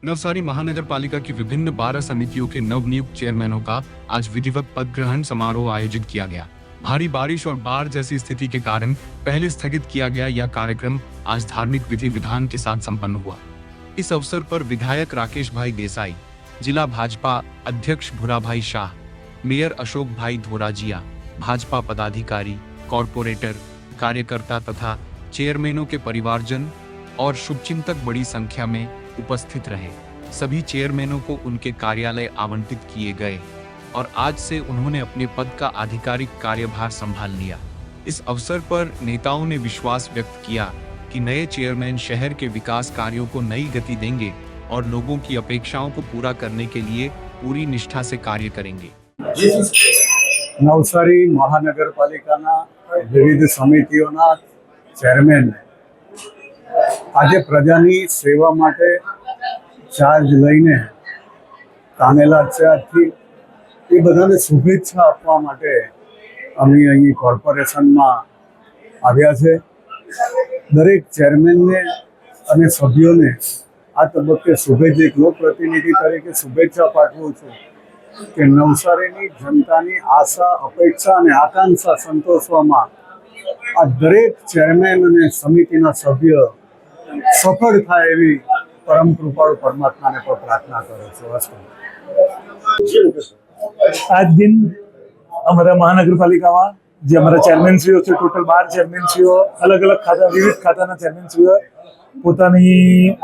नवसारी महानगर पालिका की विभिन्न 12 समितियों के नवनियुक्त चेयरमैनों का आज विधिवत पद ग्रहण समारोह आयोजित किया गया। भारी बारिश और बाढ़ जैसी स्थिति के कारण पहले स्थगित किया गया यह कार्यक्रम आज धार्मिक विधि विधान के साथ संपन्न हुआ। इस अवसर पर विधायक राकेश भाई देसाई, जिला भाजपा अध्यक्ष भूराभाई शाह, मेयर अशोक भाई धोराजिया, भाजपा पदाधिकारी, कॉरपोरेटर, कार्यकर्ता तथा चेयरमैनों के परिवारजन और शुभचिंतक बड़ी संख्या में उपस्थित रहे। सभी चेयरमैनों को उनके कार्यालय आवंटित किए गए और आज से उन्होंने अपने पद का आधिकारिक कार्यभार संभाल लिया। इस अवसर पर नेताओं ने विश्वास व्यक्त किया कि नए चेयरमैन शहर के विकास कार्यों को नई गति देंगे और लोगों की अपेक्षाओं को पूरा करने के लिए पूरी निष्ठा से कार्य करेंगे। नवसारी महानगरपालिकाના વિવિધ સમિતિઓના ચેરમેન આજે પ્રજાની સેવા માટે ચાર્જ લઈને કામેલા છે। એ બધાને શુભેચ્છા આપવા માટે અમે અહીં કોર્પોરેશનમાં આવ્યા છે। દરેક ચેરમેનને અને સભ્યોને આ તબક્કે શુભેચ્છા એક લોકપ્રતિનિધિ તરીકે શુભેચ્છા પાઠવું છું કે નવસારીની જનતાની આશા, અપેક્ષા અને આકાંક્ષા સંતોષવામાં આ દરેક ચેરમેન અને સમિતિના સભ્ય સફળ થાય એવી પરમ કૃપાળુ પરમાત્માને પણ પ્રાર્થના કરું છું। आज दिन हमारा महानगरपालिका में जो हमारा चेरमेनश्रीओ है, टोटल 12 चेरमेनश्रीओ अलग अलग खाता विविध खाताना चेरमेनश्रीओ પોતાની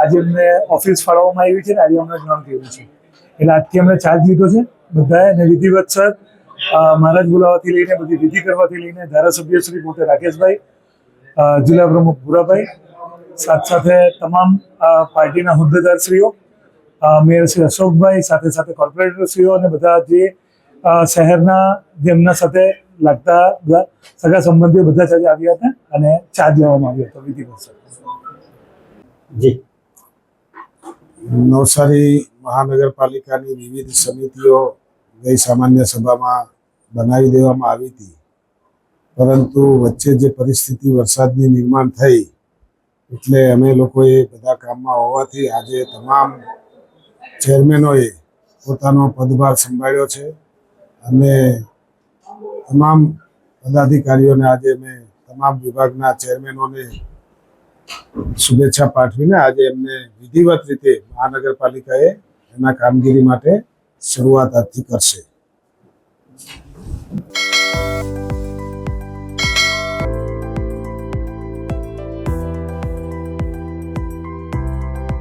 આજે અમને ઓફિસ ફાળવવામાં આવી છે ને આજે અમને ગ્રહણ કર્યું છે। એટલે આજથી અમને ચાર્જ લીધો છે બધાએ અને વિધિવત મહારાજ બોલાવવાથી લઈને બધી વિધિ કરવાથી લઈને ધારાસભ્યશ્રી પોતે રાકેશભાઈ, જિલ્લા પ્રમુખ ભૂરાભાઈ, સાથે તમામ પાર્ટીના હોદ્દેદારશ્રીઓ, મેયર શ્રી અશોકભાઈ, સાથે કોર્પોરેટરશ્રીઓ અને બધા જે શહેરના જે એમના સાથે લાગતા બધા સગા સંબંધીઓ બધા જ આવ્યા હતા અને ચાર્જ લેવામાં આવ્યો હતો વિધિવત। જી, નવસારી મહાનગરપાલિકાની વિવિધ સમિતિઓ ગઈ સામાન્ય સભામાં બનાવી દેવામાં આવી હતી, પરંતુ વચ્ચે જે પરિસ્થિતિ વરસાદની નિર્માણ થઈ એટલે અમે લોકોએ બધા કામમાં હોવાથી આજે તમામ ચેરમેનોએ પોતાનો પદભાર સંભાળ્યો છે અને તમામ પદાધિકારીઓને આજે અમે તમામ વિભાગના ચેરમેનોને શુભેચ્છા પાઠવીને આજે એમને વિધિવત રીતે મહાનગરપાલિકાએ એના કામગીરી માટે શરૂઆત આજથી કરશે।